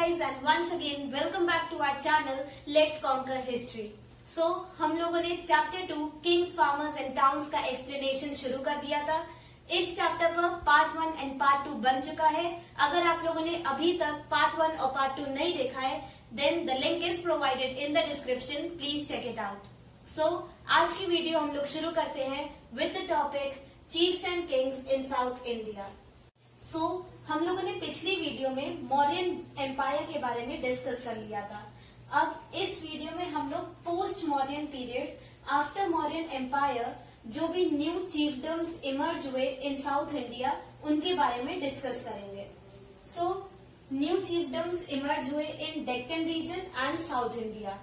guys, and once again welcome back to our channel Let's Conquer History. So हम लोगों ने chapter 2 Kings, farmers and towns का explanation शुरू कर दिया था. इस चैप्टर पर पार्ट 1 एंड पार्ट 2 बन चुका है. अगर आप लोगों ने अभी तक पार्ट 1 और पार्ट 2 नहीं देखा है, then the link is provided in the description. Please check it out. So आज की वीडियो हम लोग शुरू करते हैं with the topic chiefs and kings in south India. So हम लोगों ने पिछली वीडियो में मौर्यन एम्पायर के बारे में डिस्कस कर लिया था. अब इस वीडियो में हम लोग post Mauryan period, after Mauryan empire, जो भी न्यू चीफडम्स इमर्ज हुए इन साउथ इंडिया, उनके बारे में डिस्कस करेंगे. सो न्यू चीफडम्स इमर्ज हुए in Deccan region and south India.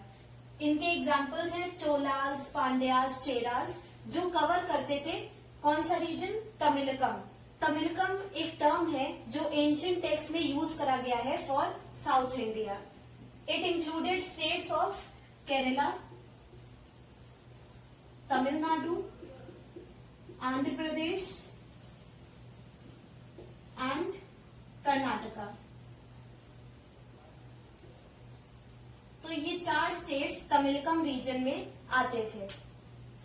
इनके एग्जाम्पल्स हैं चोलास, पांड्यास, चेरास, जो कवर करते थे कौन सा रीजन? तमिलकम. तमिलकम एक टर्म है जो एंशिएंट टेक्स्ट में यूज करा गया है for south India. It included states of Kerala, Tamil Nadu, Andhra Pradesh and Karnataka. तो ये 4 स्टेट्स तमिलकम रीजन में आते थे.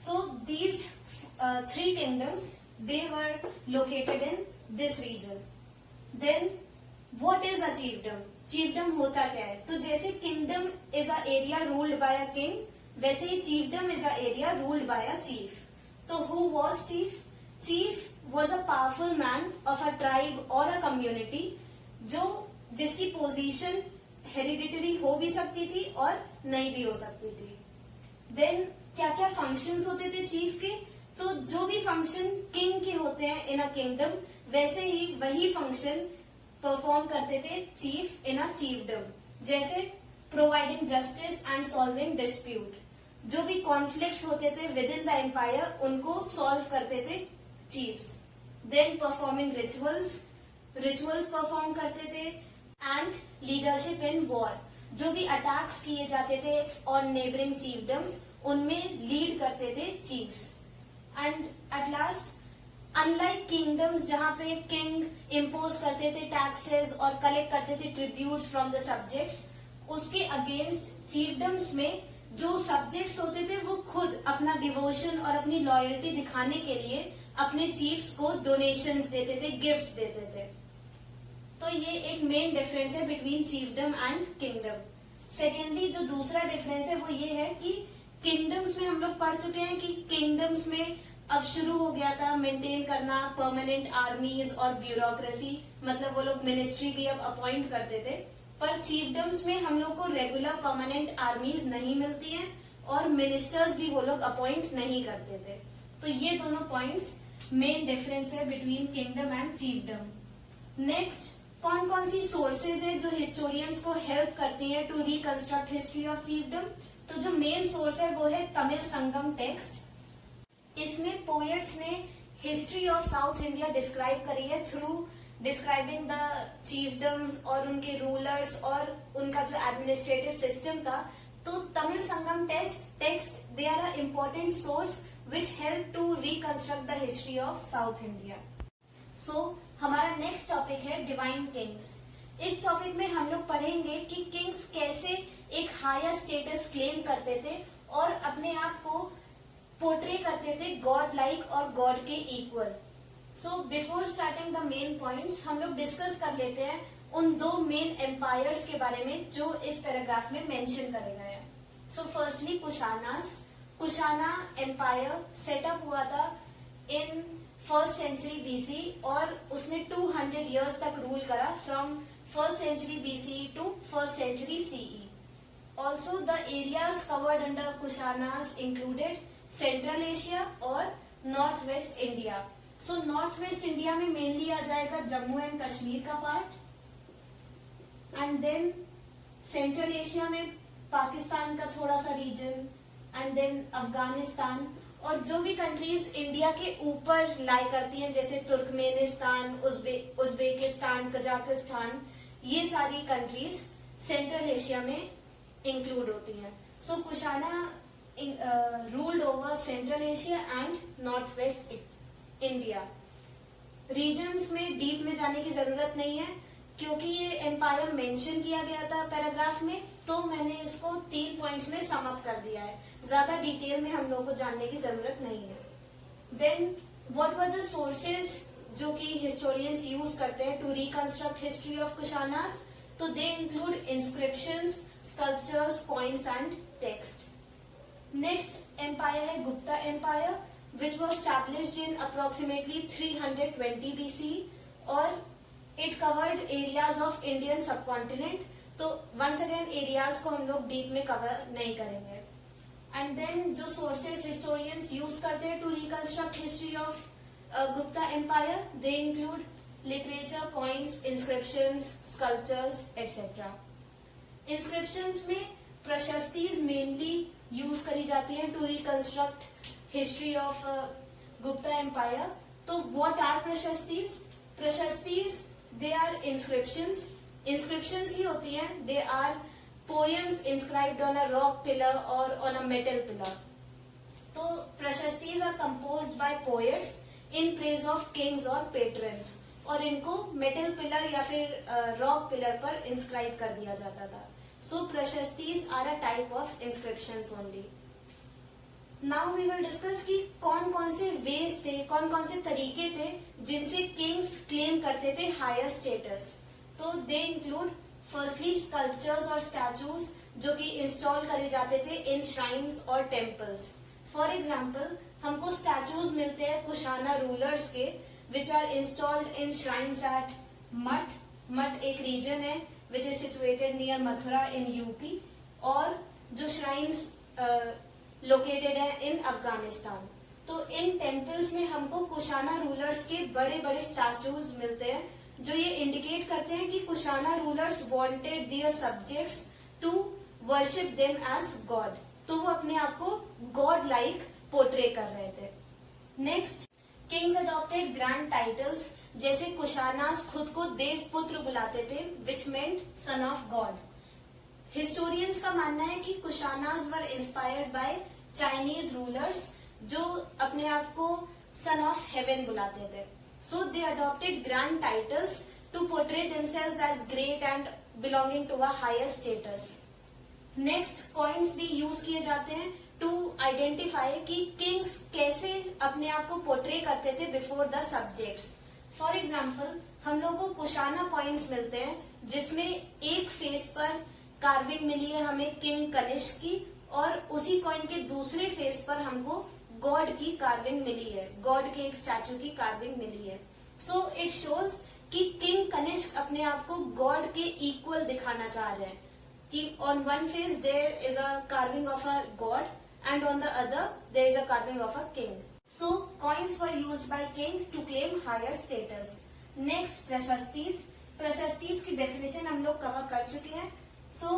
So these 3 kingdoms, they were located in this region. Then what is a chiefdom? Chiefdom होता क्या है? तो जैसे kingdom is a area ruled by a king, वैसे ही chiefdom is a area ruled by a chief. तो who was chief? Chief was a powerful man of a tribe or a community, जो जिसकी position hereditary हो भी सकती थी और नहीं भी हो सकती थी. देन क्या क्या फंक्शंस होते थे चीफ के? तो जो भी फंक्शन किंग के होते हैं इन अ किंगडम, वैसे ही वही फंक्शन परफॉर्म करते थे चीफ इन अ चीफडम. जैसे providing justice and solving dispute. जो भी कॉन्फ्लिक्ट्स होते थे विद इन द एम्पायर, उनको सॉल्व करते थे chiefs. Then performing rituals perform करते थे. And leadership in war. जो भी अटैक्स किए जाते थे ऑन नेबरिंग चीफडम्स, उनमें लीड करते थे chiefs. And at last, unlike kingdoms जहां पे किंग इम्पोज करते थे टैक्सेस और कलेक्ट करते थे ट्रिब्यूट्स फ्रॉम द सब्जेक्ट्स, उसके अगेंस्ट चीफडम्स में जो सब्जेक्ट्स होते थे वो खुद अपना डिवोशन और अपनी लॉयल्टी दिखाने के लिए अपने चीफ्स को डोनेशंस देते थे, गिफ्ट्स देते थे. तो ये एक मेन डिफरेंस है बिटवीन चीफडम एंड किंगडम. सेकेंडली, जो दूसरा डिफरेंस है वो ये है कि किंगडम्स में हम लोग पढ़ चुके हैं कि किंगडम्स में अब शुरू हो गया था मेंटेन करना परमानेंट आर्मीज और ब्यूरोक्रेसी, मतलब वो लोग मिनिस्ट्री भी अब अपॉइंट करते थे. पर चीफडम्स में हम लोग को रेगुलर परमानेंट आर्मीज नहीं मिलती हैं और मिनिस्टर्स भी वो लोग अपॉइंट नहीं करते थे. तो ये दोनों पॉइंट्स मेन डिफरेंस है बिटवीन किंगडम एंड चीफडम. नेक्स्ट, कौन कौन सी सोर्सेज है जो हिस्टोरियंस को हेल्प करती है टू रिकंस्ट्रक्ट हिस्ट्री ऑफ चीफडम? तो जो मेन सोर्स है वो है तमिल संगम टेक्स्ट. इसमें पोएट्स ने history of south India describe करी है थ्रू डिस्क्राइबिंग द चीफडम्स और उनके रूलर्स और उनका जो एडमिनिस्ट्रेटिव सिस्टम था. तो Tamil Sangam text they are a important source which help to reconstruct the history of south India. So हमारा नेक्स्ट टॉपिक है डिवाइन किंग्स. इस टॉपिक में हम लोग पढ़ेंगे कि किंग्स कैसे एक हायर स्टेटस क्लेम करते थे और अपने आप को पोर्ट्रे करते थे गॉड लाइक और गॉड के equal. So before starting the main points, हम लोग डिस्कस कर लेते हैं उन 2 मेन एम्पायर्स के बारे में जो इस पैराग्राफ में मेंशन करे गए हैं. So firstly Kushana empire setup हुआ था इन 1st सेंचुरी बीसी और उसने 200 इयर्स तक रूल करा from 1st century BCE to 1st century CE. Also, the areas covered under Kushanas included Central Asia और Northwest India. So, Northwest India में mainly आ जाएगा जम्मू एंड कश्मीर का part, and then Central Asia में पाकिस्तान का थोड़ा सा रीजन, एंड देन अफगानिस्तान. और जो भी कंट्रीज इंडिया के ऊपर लाई करती हैं जैसे तुर्कमेनिस्तान, उज्बेकिस्तान, कजाकिस्तान, ये सारी कंट्रीज सेंट्रल एशिया में इंक्लूड होती हैं. So Kushanas ruled over central Asia and north west India. Regions में डीप में जाने की जरूरत नहीं है. क्योंकि ये एम्पायर मेंशन किया गया था पैराग्राफ में, तो मैंने इसको 3 पॉइंट्स में सम अप कर दिया है। ज्यादा डिटेल में हम लोग को जानने की जरूरत नहीं है। Then what were the sources जो कि हिस्टोरियंस यूज करते हैं to reconstruct history of Kushanas? तो they include inscriptions, sculptures, coins and text. Next empire है Gupta empire, which was established in approximately 320 BC और it covered areas of Indian subcontinent। तो once again areas को हम लोग deep में cover नहीं करेंगे। And then जो sources historians use करते हैं to reconstruct history of Gupta Empire, they include literature, coins, inscriptions, sculptures, etc. Inscriptions में प्रशस्तिज mainly use करी जाती हैं to reconstruct history of Gupta empire. तो what are prashastis? Prashastis they are inscriptions. Inscriptions ही होती हैं, they are poems inscribed on a rock pillar और on a metal pillar. तो prashastis are composed by poets in praise of kings और patrons, और इनको metal pillar या फिर रॉक पिलर पर इंस्क्राइब कर दिया जाता था। So prashastis are a type of inscriptions only. Now we will discuss कि कौन कौन से वेज थे, कौन कौन से तरीके थे जिनसे किंग्स क्लेम करते थे हायर स्टेटस। तो दे इंक्लूड फर्स्टली स्कल्पचर्स और स्टैचूज जो कि इंस्टॉल करे जाते थे इन श्राइन्स और टेम्पल्स। फॉर एग्जाम्पल हमको स्टैचूज मिलते हैं कुशाना रूलर्स के which are installed in shrines at Mat. Mat एक रीजन है which is situated near Mathura in UP, और जो श्राइन्स लोकेटेड है इन अफगानिस्तान। तो इन टेम्पल्स में हमको कुशाना रूलर्स के बड़े बड़े स्टैचूज मिलते हैं जो ये इंडिकेट करते हैं कि Kushana rulers wanted their subjects to worship them as god. तो वो अपने आप को गॉड लाइक पोर्ट्रे कर रहे थे। Next, kings adopted grand titles, जैसे कुशानास खुद को देव पुत्र बुलाते थे which meant son of God. Historians का मानना है कि Kushanas were inspired by Chinese rulers जो अपने आप को सन ऑफ हेवन बुलाते थे। So they adopted grand titles to portray themselves as great and belonging to a higher status. Next, coins भी यूज किए जाते हैं टू आइडेंटिफाई कि किंग्स कैसे अपने आप को पोर्ट्रे करते थे before the subjects. For example हम लोग को कुशाना कॉइन्स मिलते हैं जिसमें एक फेस पर कार्विंग मिली है हमें किंग कनिष्क की, और उसी कॉइन के दूसरे फेस पर हमको गॉड की कार्विंग मिली है, गॉड के एक स्टैचू की कार्विंग मिली है। सो इट शोज कि किंग कनिष्क अपने आप को गॉड के इक्वल दिखाना चाह रहे हैं कि on one face there is a carving of a god and on the other there is a carving of a king. So coins were used by kings to claim higher status. Next, prashastis. Prashastis की definition हम लोग cover कर चुके हैं। सो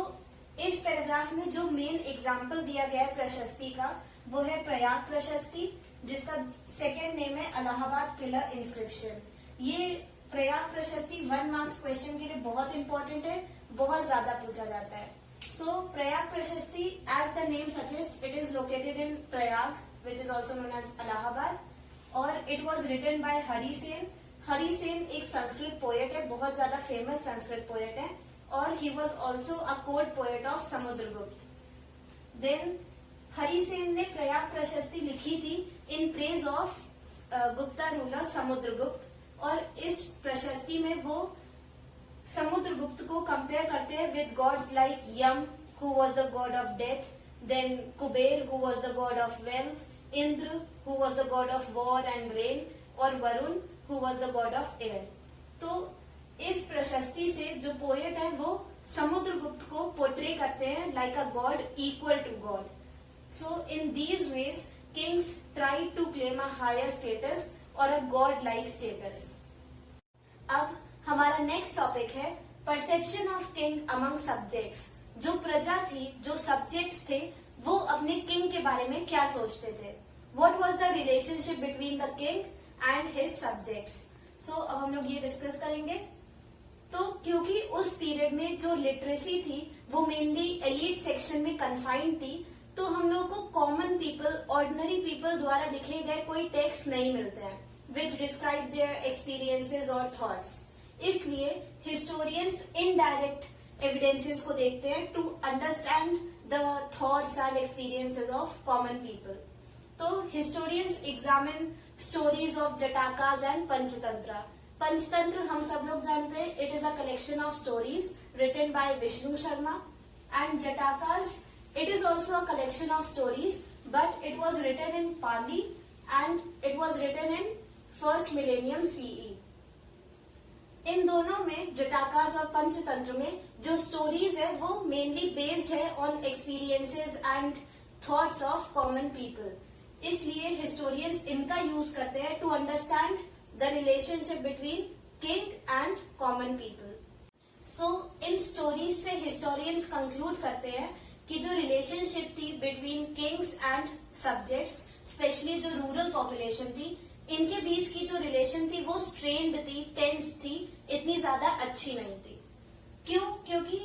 इस paragraph में जो main example दिया गया है प्रशस्ति का वो है प्रयाग प्रशस्ति, जिसका सेकेंड नेम है इलाहाबाद पिलर इंस्क्रिप्शन। ये प्रयाग प्रशस्ति 1 मार्क्स क्वेश्चन के लिए बहुत इंपॉर्टेंट है, बहुत ज्यादा पूछा जाता है। So Prayag Prashasti as the name suggest it is located in Prayag which is also known as Allahabad, और it was written by Hari Sen. Hari Sen एक संस्कृत पोएट है, बहुत ज्यादा फेमस संस्कृत पोएट है, और he was also a court poet of Samudragupta. Then Hari Sen ने प्रयाग प्रशस्ति लिखी थी इन praise of Gupta ruler Samudragupta, और इस प्रशस्ति में वो समुद्रगुप्त को कंपेयर करते हैं with gods like Yama who was the god of death, then Kubera who was the god of wealth, Indra who was the god of war and rain, और Varun who was the god of air। तो इस प्रशस्ति से जो poet है वो समुद्रगुप्त को portray करते हैं like a god equal to god. So in these ways kings try to claim a higher status और अ गॉड लाइक स्टेटस। अब हमारा नेक्स्ट टॉपिक है perception of king among subjects. जो प्रजा थी, जो सब्जेक्ट्स थे, वो अपने किंग के बारे में क्या सोचते थे। What was the relationship between the king and his subjects. So अब हम लोग ये डिस्कस करेंगे। तो क्योंकि उस पीरियड में जो लिटरेसी थी वो मेनली एलीट सेक्शन में कन्फाइंड थी, तो हम लोग को कॉमन पीपल, ऑर्डिनरी पीपल द्वारा लिखे गए कोई टेक्स्ट नहीं मिलते हैं विच डिस्क्राइब देयर एक्सपीरियंसेस और थॉट्स। इसलिए हिस्टोरियंस इनडायरेक्ट एविडेंसेस को देखते हैं to understand the thoughts and experiences of common people. तो historians examine stories of Jatakas and Panchatantra. Panchatantra हम सब लोग जानते हैं, it is a collection of stories written by Vishnu Sharma, and Jatakas it is also a collection of stories, but it was written in Pali and it was written in first millennium CE. इन दोनों में, जटाकास और पंचतंत्र में, जो स्टोरीज है वो mainly based है on experiences and thoughts of common people. इसलिए historians इनका यूज करते हैं to understand the relationship between king and common people. So in stories से हिस्टोरियंस कंक्लूड करते हैं कि जो रिलेशनशिप थी between kings and subjects, specially जो रूरल पॉपुलेशन थी, इनके बीच की जो रिलेशन थी वो स्ट्रेन्ड थी, टेंस थी, इतनी ज्यादा अच्छी नहीं थी। क्यों? क्योंकि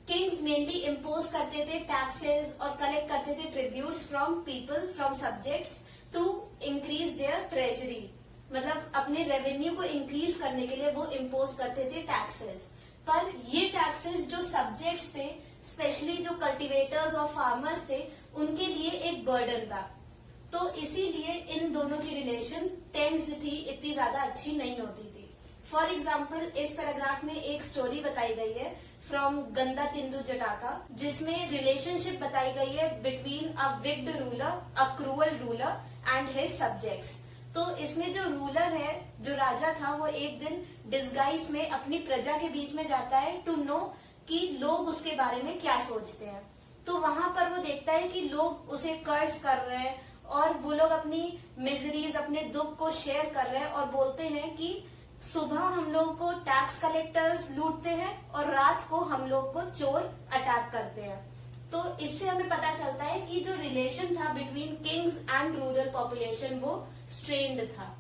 किंग्स मेनली इम्पोज करते थे टैक्सेस और कलेक्ट करते थे tributes from people, from subjects to increase their treasury, मतलब अपने रेवेन्यू को इंक्रीज करने के लिए वो इम्पोज करते थे टैक्सेस। पर ये टैक्सेस जो सब्जेक्ट्स थे, स्पेशली जो कल्टीवेटर्स और फार्मर्स थे, उनके लिए एक बर्डन था। तो इसीलिए इन दोनों की रिलेशन टेंस थी, इतनी ज्यादा अच्छी नहीं होती थी। फॉर एग्जाम्पल इस पैराग्राफ में एक स्टोरी बताई गई है फ्रॉम गंदा तिंदु जटाका, जिसमें रिलेशनशिप बताई गई है between a wicked ruler, a cruel ruler and his subjects. तो इसमें जो रूलर है, जो राजा था, वो एक दिन डिस्गाइज में अपनी प्रजा के बीच में जाता है टू नो कि लोग उसके बारे में क्या सोचते हैं। तो वहां पर वो देखता है कि लोग उसे कर्ज कर रहे हैं और वो लोग अपनी मिजरीज, अपने दुख को शेयर कर रहे हैं और बोलते हैं कि सुबह हम लोग को टैक्स कलेक्टर्स लूटते हैं और रात को हम लोग को चोर अटैक करते हैं। तो इससे हमें पता चलता है कि जो रिलेशन था between kings and rural population वो स्ट्रेन्ड था।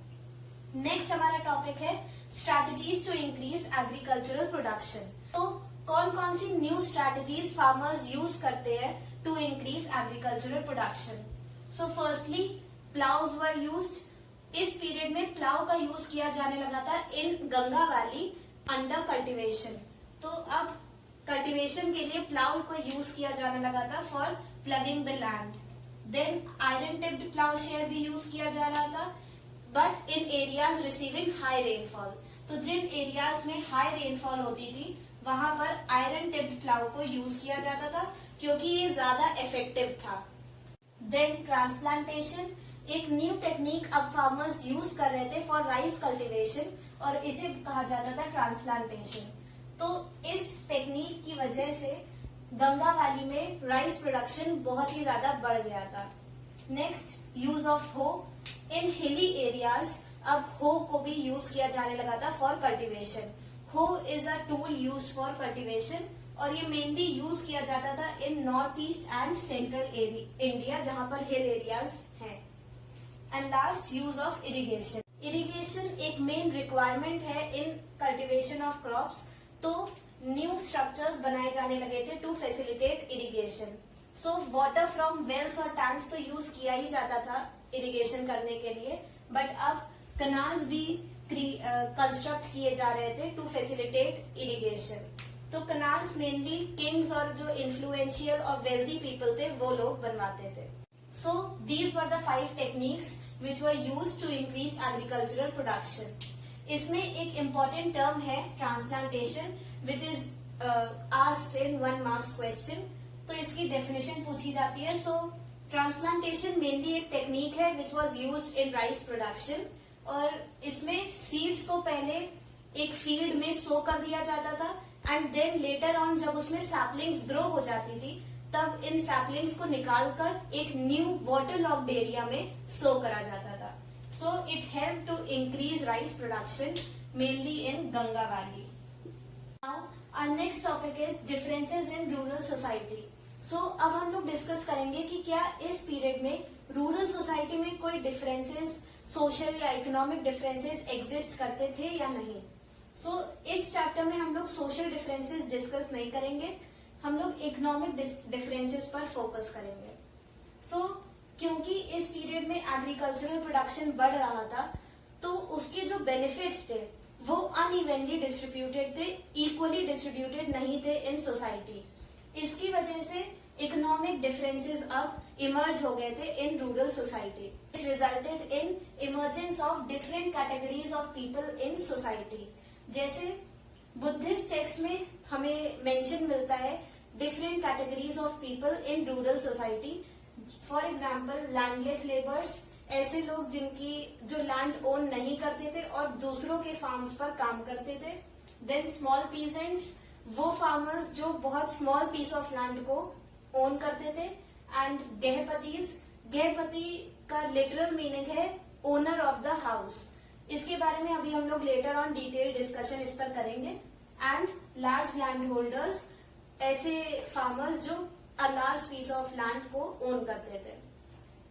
नेक्स्ट हमारा टॉपिक है strategies to increase agricultural production. तो कौन कौन सी न्यू स्ट्रैटेजीज फार्मर्स यूज करते हैं to increase agricultural production. So firstly ploughs were used. इस पीरियड में प्लाउ का यूज किया जाने लगा था in Ganga valley under cultivation. तो अब कल्टीवेशन के लिए प्लाउ को यूज किया जाने लगा था for plugging the land. Then iron tipped plough share भी यूज किया जा रहा था, but in areas receiving high rainfall. तो जिन एरियाज में हाई रेनफॉल होती थी वहां पर आयरन टिप्ड प्लाउ को यूज किया जाता था क्योंकि ये ज्यादा इफेक्टिव था। देन ट्रांसप्लांटेशन, एक न्यू टेक्निक अब फार्मर्स यूज कर रहे थे फॉर राइस कल्टीवेशन और इसे कहा जाता था ट्रांसप्लांटेशन। तो इस टेक्निक की वजह से गंगा वैली में राइस प्रोडक्शन बहुत ही ज्यादा बढ़ गया था। नेक्स्ट यूज ऑफ हो। इन हिली एरियाज अब हो को भी यूज किया जाने लगा था for cultivation. Hoe is a tool use for cultivation और ये मेनली यूज किया जाता था in north east and central India जहां पर हिल एरियाज हैं। And last use of irrigation. Irrigation एक मेन रिक्वायरमेंट है इन कल्टीवेशन ऑफ क्रॉप्स। तो न्यू स्ट्रक्चर्स बनाए जाने लगे थे to facilitate irrigation. So water from wells और टैंक्स तो यूज किया ही जाता था इरिगेशन करने के लिए, बट अब कनाल्स भी कंस्ट्रक्ट किए जा रहे थे टू फैसिलिटेट इरिगेशन। तो कनाल्स मेनली किंग्स और जो इन्फ्लुएंशियल और वेल्दी पीपल थे वो लोग बनवाते थे। So these were the 5 techniques which were used to increase agricultural production. इसमें एक इम्पॉर्टेंट टर्म है transplantation which is asked in 1 marks question. तो इसकी डेफिनेशन पूछी जाती है। सो ट्रांसप्लांटेशन मेनली एक टेक्निक है which was used in rice production और इसमें सीड्स को पहले एक फील्ड में सो कर दिया जाता था एंड देन लेटर ऑन जब उसमें सैपलिंग्स ग्रो हो जाती थी तब इन सैपलिंग्स को निकालकर एक न्यू वाटर लॉक्ड एरिया में सो करा जाता था। So it help to increase rice production mainly in Ganga valley. Now our next topic is differences in rural society. So अब हम लोग डिस्कस करेंगे कि क्या इस पीरियड में रूरल सोसाइटी में कोई डिफरेंसेस, सोशल या इकोनॉमिक डिफरेंसेस एग्जिस्ट करते थे या नहीं। सो इस चैप्टर में हम लोग सोशल डिफरेंसेस डिस्कस नहीं करेंगे, हम लोग इकोनॉमिक डिफरेंसेस पर फोकस करेंगे। सो क्योंकि इस पीरियड में एग्रीकल्चरल प्रोडक्शन बढ़ रहा था तो उसके जो बेनिफिट्स थे वो अनइवनली डिस्ट्रीब्यूटेड थे, इक्वली डिस्ट्रीब्यूटेड नहीं थे इन सोसाइटी। इसकी वजह से इकोनॉमिक डिफरेंसेस अब इमर्ज हो गए थे इन rural society, which resulted in emergence of different categories of people in society। जैसे बुद्धिस्ट टेक्स्ट में हमें मेंशन मिलता है different categories of people in rural society. For example landless labours, ऐसे लोग जो लैंड ओन नहीं करते थे और दूसरों के फार्म्स पर काम करते थे। देन स्मॉल पीजेंट्स, वो फार्मर्स जो बहुत स्मॉल पीस ऑफ लैंड को ओन करते थे। एंड गृहपतिज, गृहपति का लिटरल मीनिंग है ओनर ऑफ द हाउस। इसके बारे में अभी हम लोग लेटर ऑन डिटेल डिस्कशन इस पर करेंगे। एंड लार्ज लैंड होल्डर्स, ऐसे फार्मर्स जो a large piece of land को ओन करते थे।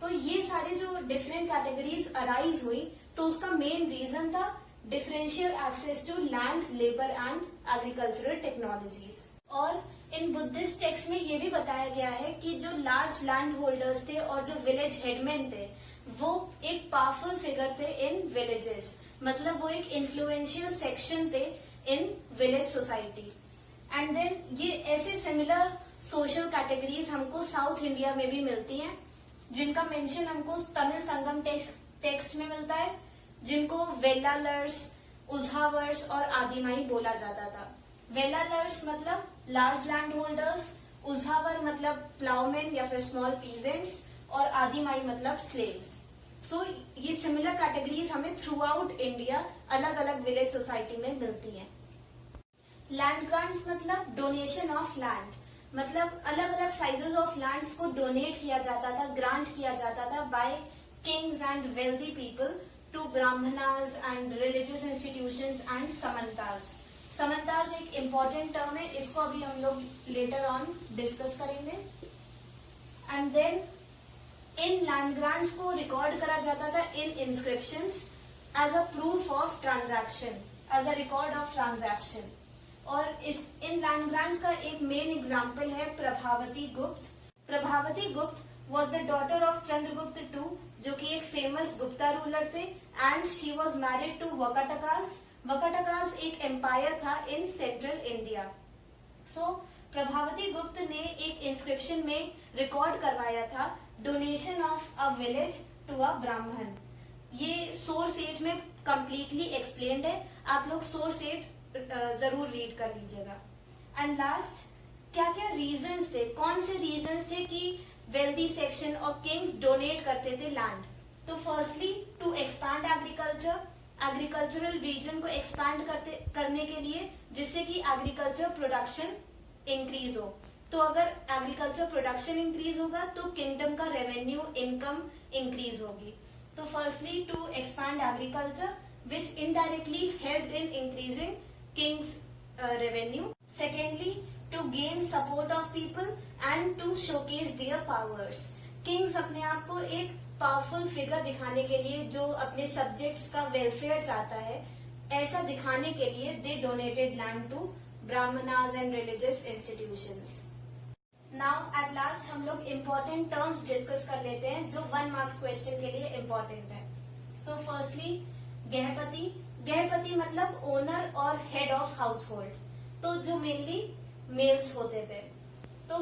तो ये सारे जो डिफरेंट कैटेगरीज अराइज हुई, तो उसका मेन रीजन था differential access to land, labour and agricultural technologies. और इन बुद्धिस्ट टेक्स्ट में ये भी बताया गया है कि जो लार्ज लैंड होल्डर्स थे और जो विलेज हेडमैन थे, वो एक पावरफुल फिगर थे इन विलेजेस, मतलब वो एक इन्फ्लुएंशियल सेक्शन थे in village society. And then ये ऐसे सिमिलर सोशल कैटेगरीज हमको साउथ इंडिया में भी मिलती हैं, जिनका मेंशन हमको तमिल संगम टेक्स्ट में मिलता है, जिनको वेलालर्स, उझावर्स और आदिमाई बोला जाता था। वेलालर्स मतलब लार्ज लैंड होल्डर्स, उझावर मतलब प्लाउमैन या फिर स्मॉल पीजेंट्स, और आदिमाई मतलब स्लेव्स। सो ये सिमिलर कैटेगरीज हमें थ्रू आउट इंडिया अलग अलग विलेज सोसाइटी में मिलती हैं। लैंड ग्रांट्स मतलब डोनेशन ऑफ लैंड, मतलब अलग अलग साइजेस ऑफ लैंड्स को डोनेट किया जाता था, ग्रांट किया जाता था by kings and wealthy people to Brahmanas and religious institutions and Samantas. Samantas एक इम्पोर्टेंट टर्म है, इसको अभी हम लोग लेटर ऑन डिस्कस करेंगे। एंड देन इन लैंड ग्रांट्स को रिकॉर्ड करा जाता था in inscriptions as a proof of transaction, as a record of transaction. और इन लैंड ग्रांट्स का एक मेन एग्जाम्पल है Prabhavati Gupta. Prabhavati Gupta was the daughter of Chandragupta two, जो कि एक फेमस गुप्ता रूलर थे, and she was married to Vakatakas. Vakatakas एक एम्पायर था in central India. So Prabhavati Gupta ने एक इंस्क्रिप्शन में रिकॉर्ड करवाया था donation of a village to a Brahman. ये सोर्स 8 में कंप्लीटली एक्सप्लेन्ड है, आप लोग सोर्स 8 जरूर रीड कर लीजिएगा। एंड लास्ट, क्या क्या रीजंस थे, कौन से रीजंस थे कि वेल्दी सेक्शन और किंग्स डोनेट करते थे लैंड? तो firstly to expand agriculture, agricultural region को एक्सपैंड करने के लिए, जिससे कि एग्रीकल्चर प्रोडक्शन इंक्रीज हो। तो अगर एग्रीकल्चर प्रोडक्शन इंक्रीज होगा तो किंगडम का रेवेन्यू इनकम इंक्रीज होगी। तो firstly to expand agriculture which indirectly helped in increasing king's revenue. Secondly, to gain support of people and to showcase their powers. Kings अपने आप को एक पावरफुल फिगर दिखाने के लिए, जो अपने सब्जेक्ट्स का वेलफेयर चाहता है, ऐसा दिखाने के लिए they donated land to Brahmanas and religious institutions. Now at last हम लोग इम्पोर्टेंट टर्म्स डिस्कस कर लेते हैं जो 1 मार्क्स क्वेश्चन के लिए इम्पोर्टेंट है। सो फर्स्टली गृहपति, गृहपति मतलब ओनर और हेड ऑफ हाउस होल्ड, तो जो मेनली मेल्स होते थे। तो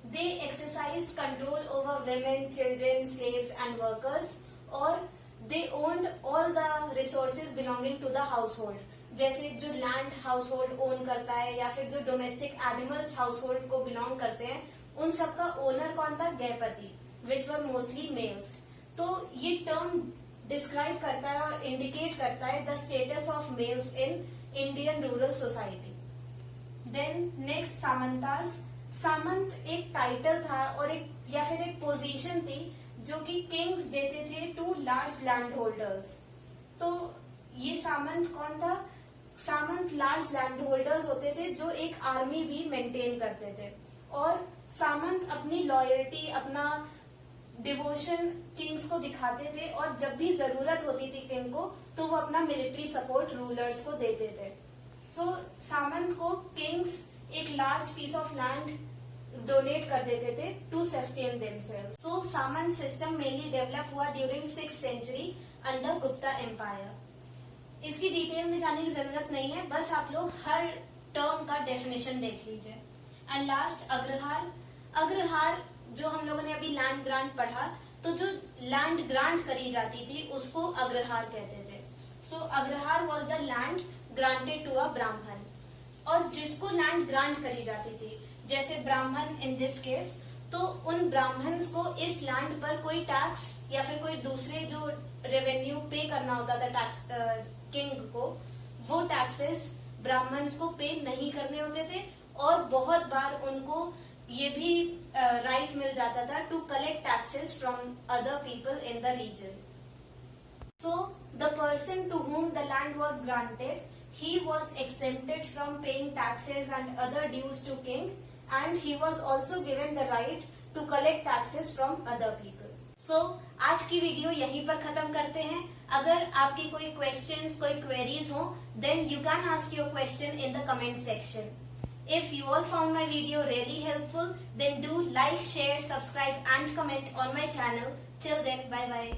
they exercise control over women, children, slaves and workers, और they owned all the resources belonging to the household. जैसे जो लैंड हाउस होल्ड ओन करता है या फिर जो डोमेस्टिक एनिमल्स हाउस होल्ड को बिलोंग करते हैं, उन सबका ओनर कौन था? गृहपति, विच वर मोस्टली मेल्स। तो ये टर्म डिस्क्राइब करता है और इंडिकेट करता है the status of males in Indian rural society. Then next Samantas. Samanta एक टाइटल था और एक या फिर एक पोजीशन थी जो कि किंग्स देते थे टू लार्ज लैंड होल्डर्स। तो ये सामंत कौन था? सामंत लार्ज लैंड होल्डर्स होते थे जो एक आर्मी भी मेंटेन करते थे, और सामंत अपनी लॉयल्टी, अपना डिवोशन किंग्स को दिखाते थे, और जब भी जरूरत होती थी किंग को तो वो अपना मिलिट्री सपोर्ट रूलर्स को देते थे। सो सामंत को किंग्स एक large piece of land donate कर देते थे to sustain themselves. So Samanta system mainly develop हुआ during 6th century under Gupta empire. इसकी डिटेल में जाने की जरूरत नहीं है, बस आप लोग हर टर्म का डेफिनेशन देख लीजिए। And last agrahara. अग्रहार जो हम लोगों ने अभी लैंड ग्रांट पढ़ा, तो जो लैंड ग्रांट करी जाती थी उसको अग्रहार कहते थे। So Agrahara was the land granted to a Brahman. और जिसको लैंड ग्रांट करी जाती थी, जैसे ब्राह्मण इन दिस केस, तो उन ब्राह्मण्स को इस लैंड पर कोई टैक्स या फिर कोई दूसरे जो रेवेन्यू पे करना होता था टैक्स किंग को, वो टैक्सेस ब्राह्मण्स को पे नहीं करने होते थे। और बहुत बार उनको ये भी राइट मिल जाता था to collect taxes from other people in the region. So the person to whom the land was granted, he was exempted from paying taxes and other dues to king, and he was also given the right to collect taxes from other people. So आज की video यहीं पर खत्म करते हैं। अगर आपकी कोई क्वेश्चंस, कोई क्वेरीज हो, then you can ask your question in the comment section. If you all found my video really helpful, then do like, share, subscribe and comment on my channel. Till then, bye bye.